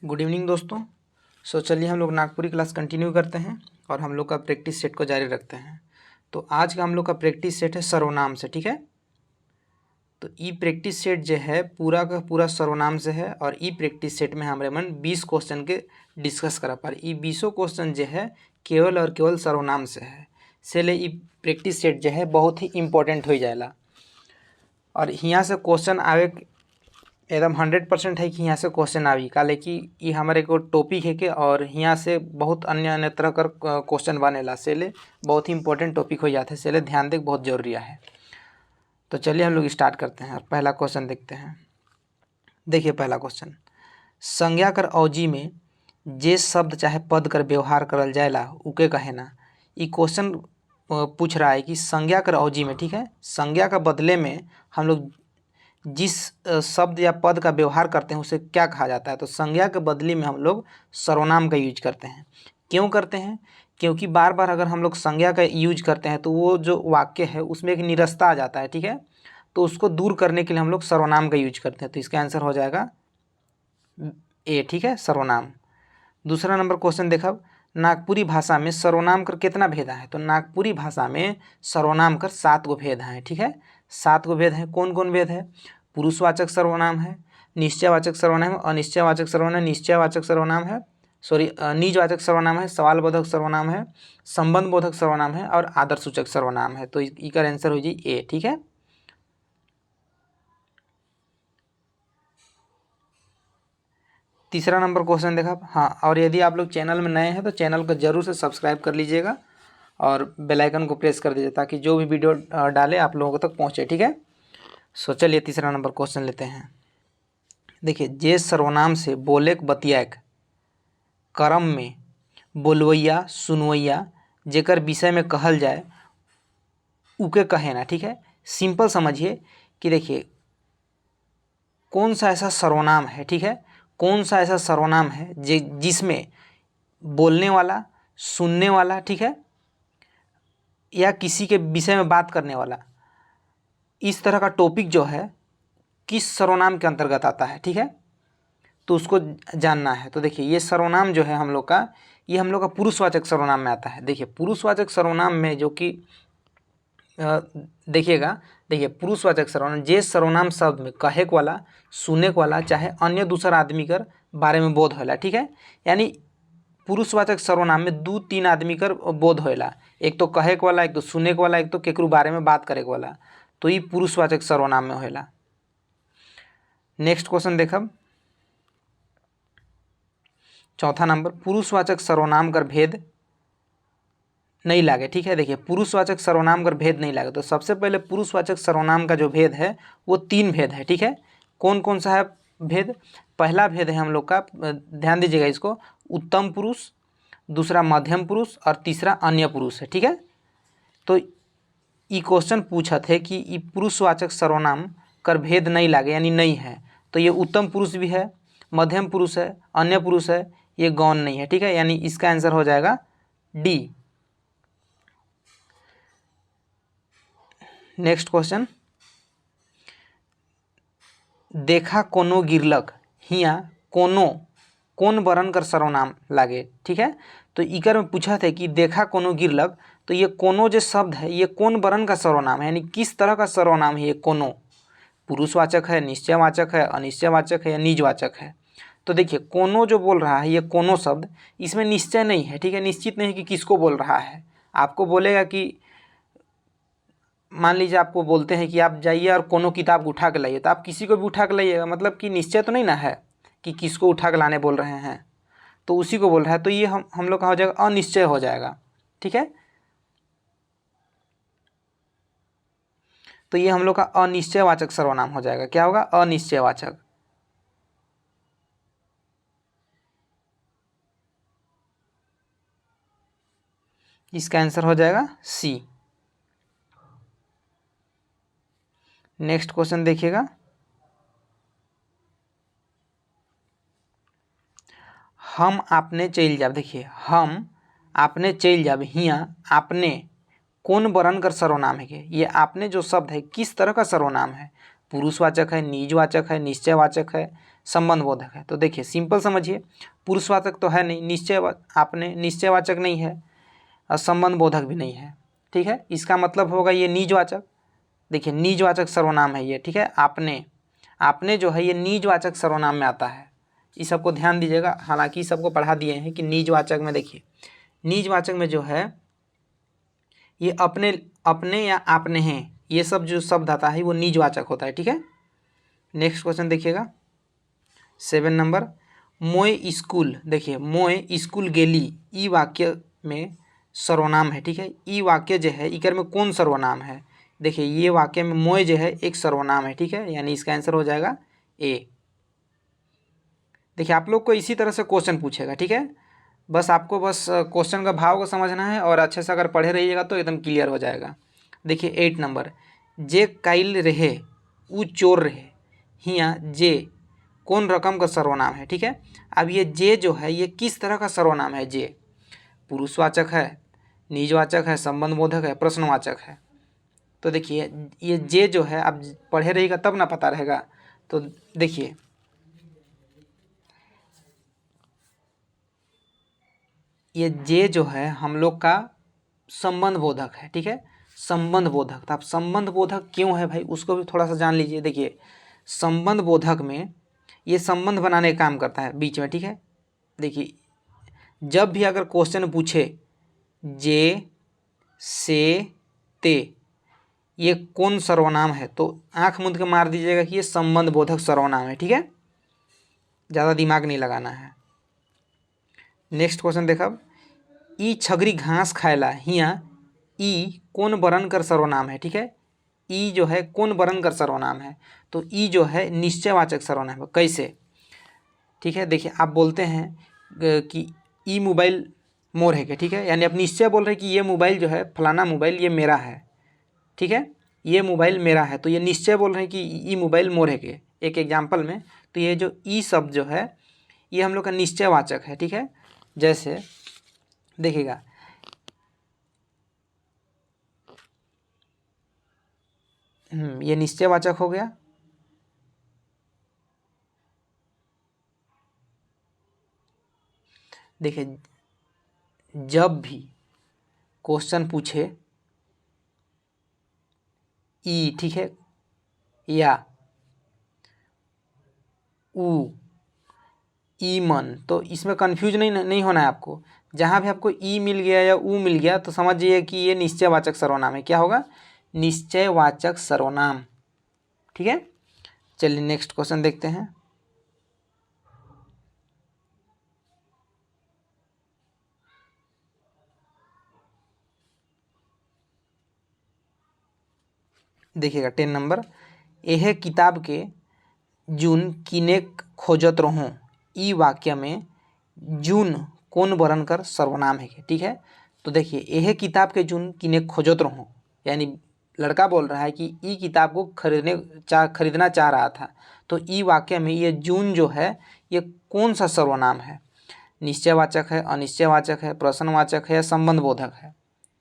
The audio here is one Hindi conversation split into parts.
गुड इवनिंग दोस्तों। चलिए हम लोग नागपुरी क्लास कंटिन्यू करते हैं और हम लोग का प्रैक्टिस सेट को जारी रखते हैं। तो आज का हम लोग का प्रैक्टिस सेट है सर्वनाम से, ठीक है। तो ई प्रैक्टिस सेट जो है पूरा का पूरा सर्वनाम से है और ई प्रैक्टिस सेट में हमारे मन 20 क्वेश्चन के डिस्कस करा पर ई 20 क्वेश्चन जो है केवल और केवल सर्वनाम से है। इसलिए ई प्रैक्टिस सेट जो है बहुत ही इंपॉर्टेंट हो जाएगा और यहाँ से क्वेश्चन आवे एकदम 100% है कि यहाँ से क्वेश्चन आवी काले कि ये हमारे को टॉपिक है के और यहाँ से बहुत अन्य अन्य तरह कर क्वेश्चन बनेला से बहुत ही इंपॉर्टेंट टॉपिक हो जाते हैं, से ध्यान देख बहुत जरूरी है। तो चलिए हम लोग स्टार्ट करते हैं और पहला क्वेश्चन देखते हैं। देखिए पहला क्वेश्चन, संज्ञा कर अवधि में जे शब्द चाहे पद कर व्यवहार करल जाएला उके कहे ना। ये क्वेश्चन पूछ रहा है कि संज्ञा कर अवधि में, ठीक है, संज्ञा का बदले में हम लोग जिस शब्द या पद का व्यवहार करते हैं उसे क्या कहा जाता है। तो संज्ञा के बदले में हम लोग सर्वनाम का यूज करते हैं। क्यों करते हैं? क्योंकि बार बार अगर हम लोग संज्ञा का यूज करते हैं तो वो जो वाक्य है उसमें एक निरस्ता आ जाता है, ठीक है। तो उसको दूर करने के लिए हम लोग सर्वनाम का यूज करते हैं। तो इसका आंसर हो जाएगा ए, ठीक है, सर्वनाम। दूसरा नंबर क्वेश्चन देखा, नागपुरी भाषा में सर्वनाम कर कितना भेद है। तो नागपुरी भाषा में सर्वनाम कर 7 गो भेद हैं, ठीक है। 7 गो भेद हैं। कौन कौन भेद है? पुरुषवाचक सर्वनाम है, निश्चयवाचक सर्वनाम है, अनिश्चयवाचक सर्वनाम, निश्चयवाचक सर्वनाम है, निजवाचक सर्वनाम है, सवालबोधक सर्वनाम है, संबंध बोधक सर्वनाम है और आदर्शसूचक सर्वनाम है। तो इसका आंसर हो जाए ए, ठीक है। तीसरा नंबर क्वेश्चन देखा, हाँ, और यदि आप लोग चैनल में नए हैं तो चैनल को जरूर से सब्सक्राइब कर लीजिएगा और बेल आइकन को प्रेस कर दीजिए ताकि जो भी वीडियो डाले आप लोगों तक पहुँचे, ठीक है। चलिए तीसरा नंबर क्वेश्चन लेते हैं। देखिए, जे सर्वनाम से बोलेक बतियाक क्रम में बोलवैया सुनवैया जेकर विषय में कहल जाए उके कहे ना, ठीक है। सिंपल समझिए कि देखिए कौन सा ऐसा सर्वनाम है, ठीक है, कौन सा ऐसा सर्वनाम है जिसमें बोलने वाला, सुनने वाला, ठीक है, या किसी के विषय में बात करने वाला, इस तरह का टॉपिक जो है किस सर्वनाम के अंतर्गत आता है, ठीक है। तो उसको जानना है। तो देखिए ये सर्वनाम जो है हम लोग का, ये हम लोग का पुरुषवाचक सर्वनाम में आता है। देखिए पुरुषवाचक सर्वनाम में जो कि देखिएगा, देखिए पुरुषवाचक सर्वनाम जे सर्वनाम शब्द में कहेक वाला, सुनेक वाला चाहे अन्य दूसरा आदमी कर बारे में बोध होला, ठीक है। यानी पुरुषवाचक सर्वनाम में 2-3 आदमी कर बोध होला, एक तो कहेक वाला, एक तो सुनेक वाला, एक तो केकरू बारे में बात करे वाला। तो ये पुरुषवाचक सर्वनाम में होला। नेक्स्ट क्वेश्चन देखब, चौथा नंबर, पुरुषवाचक सर्वनाम कर भेद नहीं लागे, ठीक है। देखिए पुरुषवाचक सर्वनाम कर भेद नहीं लागे। तो सबसे पहले पुरुषवाचक सर्वनाम का जो भेद है वो 3 भेद है, ठीक है। कौन कौन सा है भेद? पहला भेद है हम लोग का, ध्यान दीजिएगा इसको, उत्तम पुरुष, दूसरा मध्यम पुरुष और तीसरा अन्य पुरुष है, ठीक है। तो ये क्वेश्चन पूछा थे कि ये पुरुषवाचक सर्वनाम कर भेद नहीं लागे यानी नहीं है। तो ये उत्तम पुरुष भी है, मध्यम पुरुष है, अन्य पुरुष है, ये गौण नहीं है, ठीक है। यानी इसका आंसर हो जाएगा डी। नेक्स्ट क्वेश्चन, देखा कोनो गिरलक हिया कोनो कौन वर्ण कर सर्वनाम लागे, ठीक है। तो इकर में पूछा था कि देखा कोनो गिरलक, तो ये कोनो जो शब्द है ये कौन वर्ण का सर्वनाम है, यानी किस तरह का सर्वनाम है ये कोनो? पुरुषवाचक है, निश्चयवाचक है, अनिश्चयवाचक है या निजवाचक है? तो देखिए कोनो जो बोल रहा है ये कोनो शब्द, इसमें निश्चय नहीं है, ठीक है, निश्चित नहीं है कि किसको बोल रहा है। आपको बोलेगा कि मान लीजिए आपको बोलते हैं कि आप जाइए और कोनो किताब उठा के लाइए, तो आप किसी को भी उठा के लाइएगा, मतलब कि निश्चय तो नहीं ना है कि किसको उठा के लाने बोल रहे हैं, तो उसी को बोल रहा है। तो ये हम लोग का हो जाएगा अनिश्चय हो जाएगा, ठीक है। तो ये हम लोग का अनिश्चयवाचक सर्वनाम हो जाएगा। क्या होगा? अनिश्चयवाचक। इसका आंसर हो जाएगा सी। नेक्स्ट क्वेश्चन देखिएगा, हम आपने चल जाब। देखिए हम आपने चल जाब हिया आपने कौन वर्ण कर सर्वनाम है? ये आपने जो शब्द है किस तरह का सर्वनाम है? पुरुषवाचक है, निजवाचक है, निश्चयवाचक है, संबंधबोधक है। तो देखिए सिंपल समझिए, पुरुषवाचक तो है नहीं, आपने निश्चयवाचक नहीं है और संबंधबोधक भी नहीं है, ठीक है। इसका मतलब होगा ये निजवाचक। देखिए निजवाचक सर्वनाम है ये, ठीक है। आपने जो है ये निजवाचक सर्वनाम में आता है, इस सबको ध्यान दीजिएगा। हालांकि सबको पढ़ा दिए हैं कि निजवाचक में, देखिए निजवाचक में जो है ये अपने या आपने हैं, ये सब जो शब्द आता है वो निजवाचक होता है, ठीक है। नेक्स्ट क्वेश्चन देखिएगा 7 नंबर, मोय स्कूल। देखिए मोय स्कूल गेली, ई वाक्य में सर्वनाम है, ठीक है। ई वाक्य जो है इकर में कौन सर्वनाम है? देखिए ये वाक्य में मोय जो है एक सर्वनाम है, ठीक है, यानी इसका आंसर हो जाएगा ए। देखिए आप लोग को इसी तरह से क्वेश्चन पूछेगा, ठीक है। बस आपको बस क्वेश्चन का भाव को समझना है और अच्छे से अगर पढ़े रहिएगा तो एकदम क्लियर हो जाएगा। देखिए 8 नंबर, जे काइल रहे ऊ चोर रहे, हिया जे कौन रकम का सर्वनाम है, ठीक है। अब ये जे जो है ये किस तरह का सर्वनाम है? जे पुरुषवाचक है, निजवाचक है, संबंधबोधक है, प्रश्नवाचक है। तो देखिए ये जे जो है आप पढ़े रहिएगा तब ना पता रहेगा। तो देखिए ये जे जो है हम लोग का संबंधबोधक है, ठीक है, संबंधबोधक। तो आप संबंधबोधक क्यों है भाई उसको भी थोड़ा सा जान लीजिए। देखिए संबंधबोधक में ये संबंध बनाने का काम करता है बीच में, ठीक है। देखिए जब भी अगर क्वेश्चन पूछे जे से ते ये कौन सर्वनाम है, तो आंख मूंद के मार दीजिएगा कि ये संबंधबोधक सर्वनाम है, ठीक है। ज़्यादा दिमाग नहीं लगाना है। नेक्स्ट क्वेश्चन देखब, ई छगरी घास खाएला, हिया ई कौन बरन कर सर्वनाम है, ठीक है। ई जो है कौन बरन कर सर्वनाम है, तो ई जो है निश्चयवाचक सर्वनाम है। कैसे? ठीक है, देखिए आप बोलते हैं कि ई मोबाइल मोर है, ठीक है, यानी आप निश्चय बोल रहे हैं कि ये मोबाइल जो है फलाना मोबाइल ये मेरा है, ठीक है, ये मोबाइल मेरा है। तो ये निश्चय बोल रहे हैं कि ई मोबाइल मोर है के एक एग्जाम्पल में। तो ये जो ई शब्द जो है ये हम लोग का निश्चयवाचक है, ठीक है। जैसे देखिएगा ये निश्चयवाचक हो गया। देखिए जब भी क्वेश्चन पूछे ई, ठीक है, या ऊ, ई मन, तो इसमें कंफ्यूज नहीं होना है आपको। जहाँ भी आपको ई मिल गया या ऊ मिल गया तो समझ जाइए कि ये निश्चयवाचक सर्वनाम है। क्या होगा? निश्चयवाचक सर्वनाम, ठीक है। चलिए नेक्स्ट क्वेश्चन देखते हैं। देखिएगा 10 नंबर, यह किताब के जून किने खोजत रहो, ई वाक्य में जून कौन बरन कर सर्वनाम है, ठीक है। तो देखिए यह किताब के जून किने खोजत रहो, यानी लड़का बोल रहा है कि ई किताब को खरीदना चाह रहा था। तो ई वाक्य में ये जून जो है ये कौन सा सर्वनाम है? निश्चयवाचक है, अनिश्चयवाचक है, प्रश्नवाचक है या संबंधबोधक है,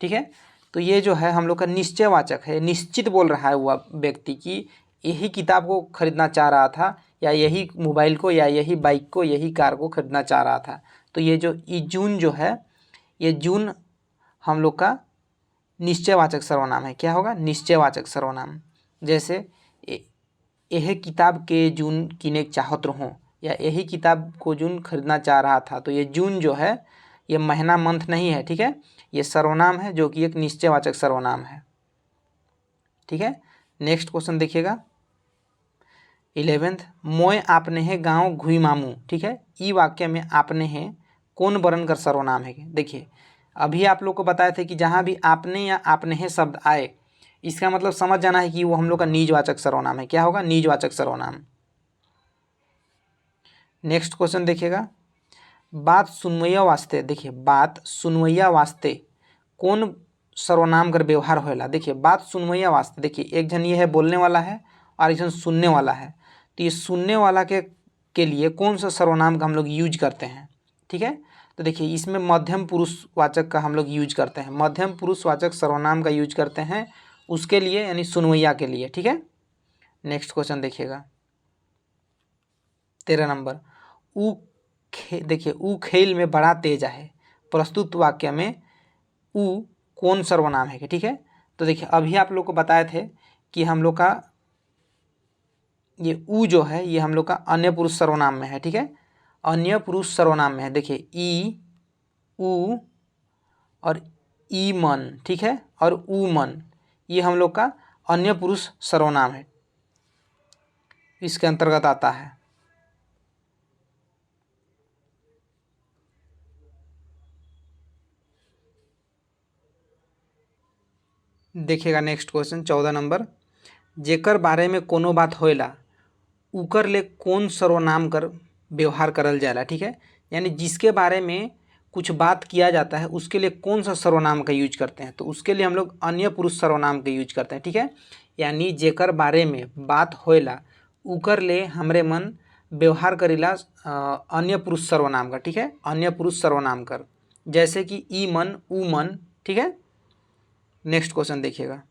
ठीक है। तो ये जो है हम लोग का निश्चयवाचक है। निश्चित बोल रहा है वह व्यक्ति कि यही किताब को खरीदना चाह रहा था, या यही मोबाइल को, या यही बाइक को, यही कार को खरीदना चाह रहा था। तो ये जो ई जून जो है ये जून हम लोग का निश्चयवाचक सर्वनाम है। क्या होगा? निश्चयवाचक सर्वनाम। जैसे यह किताब के जून किने चाहत रहो, या यही किताब को जून खरीदना चाह रहा था। तो ये जून जो है ये महीना मंथ नहीं है, ठीक है, ये सर्वनाम है जो कि एक निश्चयवाचक सर्वनाम है, ठीक है। नेक्स्ट क्वेश्चन देखिएगा 11th, मोय आपने है गाँव घुई मामू, ठीक है। ई वाक्य में आपने है कौन बरन कर सर्वनाम है? देखिए अभी आप लोग को बताए थे कि जहाँ भी आपने या आपने है शब्द आए इसका मतलब समझ जाना है कि वो हम लोग का निजवाचक सर्वनाम है। क्या होगा? निजवाचक सर्वनाम। नेक्स्ट क्वेश्चन देखिएगा, बात सुनवैया वास्ते, देखिए बात सुनवैया वास्ते कौन सर्वनाम कर व्यवहार होएला? देखिए बात सुनवैया वास्ते, देखिए एक जन ये है बोलने वाला है और एक जन सुनने वाला है। तो ये सुनने वाला के लिए कौन सा सर्वनाम का हम लोग यूज करते हैं, ठीक है। तो देखिए इसमें मध्यम पुरुषवाचक का हम लोग यूज करते हैं, मध्यम पुरुषवाचक सर्वनाम का यूज करते हैं उसके लिए, यानी सुनवैया के लिए, ठीक है। नेक्स्ट क्वेश्चन देखिएगा 13 नंबर, देखिए ऊ खेल में बड़ा तेज है, प्रस्तुत वाक्य में ऊ कौन सर्वनाम है, ठीक है। तो देखिए अभी आप लोग को बताए थे कि हम लोग का ये ऊ जो है ये हम लोग का अन्य पुरुष सर्वनाम में है, ठीक है, अन्य पुरुष सर्वनाम में है। देखिए ई, ऊ और ई मन, ठीक है, और ऊ मन ये हम लोग का अन्य पुरुष सर्वनाम है, इसके अंतर्गत आता है। देखिएगा नेक्स्ट क्वेश्चन 14 नंबर, जेकर बारे में कोनो बात होएला उकर ले कौन सर्वनाम कर व्यवहार करल जाला, ठीक है, यानी जिसके बारे में कुछ बात किया जाता है उसके लिए कौन सा सर्वनाम का यूज करते हैं, तो उसके लिए हम लोग अन्य पुरुष सर्वनाम का यूज करते हैं, ठीक है। यानी जेकर बारे में बात होएला उकर ले हमरे मन व्यवहार करेला अन्य पुरुष सर्वनाम का, ठीक है, अन्य पुरुष सर्वनाम कर, जैसे कि ई मन, ऊ मन, ठीक है। नेक्स्ट क्वेश्चन देखिएगा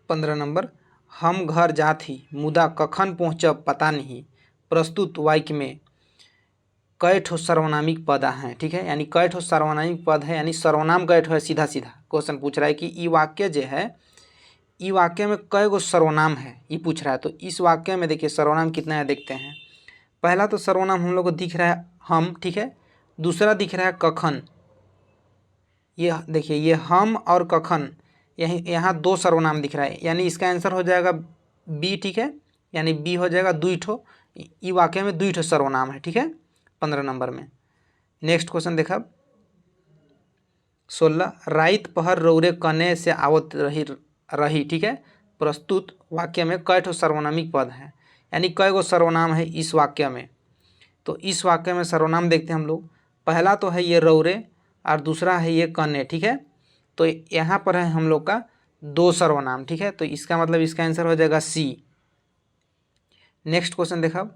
15 नंबर, हम घर जात ही मुदा कखन पहुँचब पता नहीं, प्रस्तुत वाक्य में कई ठो सर्वनामिक पद हैं, ठीक है, यानी कई ठो सर्वनामिक पद है, यानी सर्वनाम कई ठो है, सीधा सीधा क्वेश्चन पूछ रहा है कि ई वाक्य जो है ई वाक्य में कई गो सर्वनाम है ये पूछ रहा है। तो इस वाक्य में देखिए सर्वनाम कितना है देखते हैं। पहला तो सर्वनाम हम लोग को दिख रहा है हम, ठीक है, दूसरा दिख रहा है कखन, ये देखिए ये हम और कखन, यही यहाँ दो सर्वनाम दिख रहा है, यानी इसका आंसर हो जाएगा बी, ठीक है, यानी बी हो जाएगा दुई ठो, ई वाक्य में दुई ठो सर्वनाम है, ठीक है, 15 नंबर में। नेक्स्ट क्वेश्चन देखा 16, राइत पहर रौरे कने से आवत रही, ठीक है, प्रस्तुत वाक्य में कई ठो सर्वनामिक पद हैं, यानी कई गो सर्वनाम है इस वाक्य में। तो इस वाक्य में सर्वनाम देखते हैं हम लोग, पहला तो है ये रौरे और दूसरा है ये कने, ठीक है। तो यहाँ पर है हम लोग का दो सर्वनाम, ठीक है, तो इसका मतलब इसका आंसर हो जाएगा सी। नेक्स्ट क्वेश्चन देखा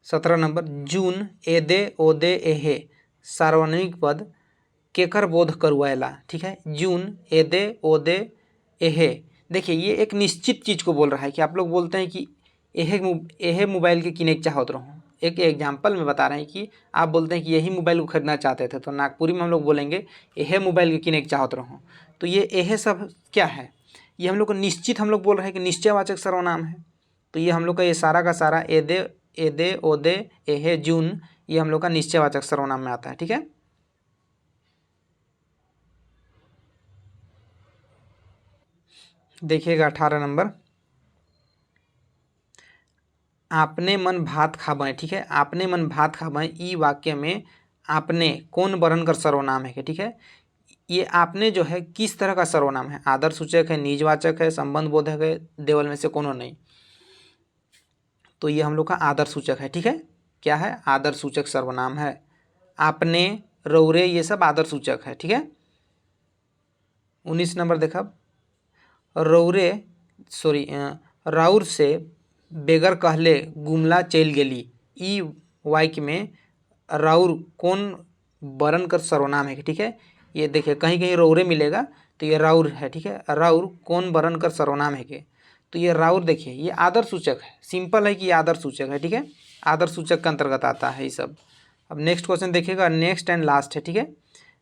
17 नंबर, जून एदे ओदे एहे सार्वनामिक पद केकर बोध करवाएला, ठीक है, जून एदे ओदे एहे, देखिए ये एक निश्चित चीज़ को बोल रहा है कि आप लोग बोलते हैं कि एहे मोबाइल के किने चाहत रहो, एक एग्जाम्पल में बता रहे हैं कि आप बोलते हैं कि यही मोबाइल को खरीदना चाहते थे, तो नागपुरी में हम लोग बोलेंगे एहे मोबाइल के किने चाहत रहो। तो ये एहे सब क्या है, ये हम लोग को निश्चित हम लोग बोल रहे हैं कि निश्चयवाचक सर्वनाम है। तो ये हम लोग का ये सारा का सारा एदे एदे ओदे एहे जून ये हम लोग का निश्चयवाचक सर्वनाम में आता है, ठीक है। देखिएगा 18 नंबर, आपने मन भात खाबें, ठीक है, आपने मन भात खाबें ई वाक्य में आपने कौन वर्ण कर सर्वनाम है, ठीक है। ये आपने जो है किस तरह का सर्वनाम है, आदर सूचक है, निजवाचक है, संबंध बोधक है, देवल में से कोनो नहीं। तो ये हम लोग का आदर सूचक है, ठीक है, क्या है, आदर सूचक सर्वनाम है। आपने, रौरे ये सब आदर सूचक है, ठीक है। 19 नंबर देखा, रौरे सॉरी राउर से बेगर कहले गुमला चल गेली ई वाक्य में राउर कौन वर्ण कर सर्वनाम है, ठीक है। ये देखिए कहीं कहीं रौरे मिलेगा तो ये राउर है, ठीक है, राउर कौन वर्ण कर सर्वनाम है के, तो ये राउर देखिए ये आदर सूचक है, सिंपल है कि ये आदर सूचक है, ठीक है, आदर सूचक के अंतर्गत आता है ये सब। अब नेक्स्ट क्वेश्चन देखिएगा, नेक्स्ट एंड लास्ट है, ठीक है,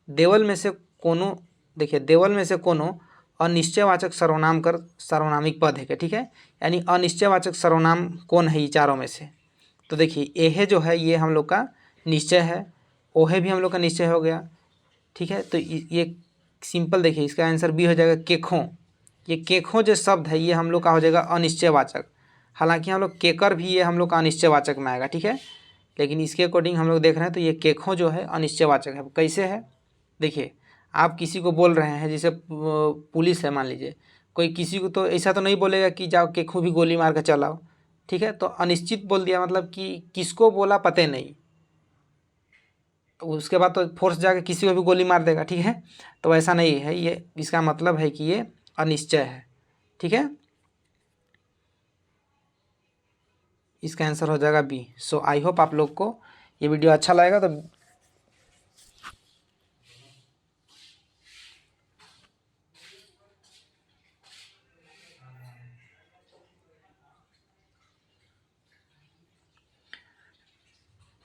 देवल में से कोनो, देखिए देवल में से कोनो अनिश्चयवाचक सर्वनाम कर सार्वनामिक पद है, ठीक है, यानी अनिश्चयवाचक सर्वनाम कौन है ये चारों में से। तो देखिए एहे जो है ये हम लोग का निश्चय है, ओहे भी हम लोग का निश्चय हो गया, ठीक है। तो ये सिंपल देखिए इसका आंसर बी हो जाएगा केखों, ये केखों जो शब्द है ये हम लोग का हो जाएगा अनिश्चयवाचक, हालांकि हम लोग केकर भी ये हम लोग का अनिश्चयवाचक में आएगा, ठीक है, लेकिन इसके अकॉर्डिंग हम लोग देख रहे हैं तो ये केखों जो है अनिश्चयवाचक है। कैसे है देखिए, आप किसी को बोल रहे हैं, जैसे पुलिस है मान लीजिए, कोई किसी को तो ऐसा तो नहीं बोलेगा कि जाओ केखों भी गोली मार कर चलाओ, ठीक है, तो अनिश्चित बोल दिया मतलब कि किसको बोला पता नहीं, तो उसके बाद तो फोर्स जाके किसी को भी गोली मार देगा, ठीक है, तो ऐसा नहीं है, ये इसका मतलब है कि ये अनिश्चय है, ठीक है, इसका आंसर हो जाएगा बी। सो आई होप आप लोग को ये वीडियो अच्छा लगेगा तो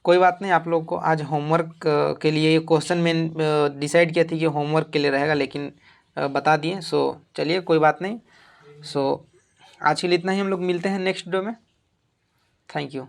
कोई बात नहीं, आप लोग को आज होमवर्क के लिए ये क्वेश्चन में डिसाइड किया थी कि होमवर्क के लिए रहेगा, लेकिन बता दिए। सो चलिए कोई बात नहीं। सो आज के लिए इतना ही, हम लोग मिलते हैं नेक्स्ट वीडियो में। Thank you.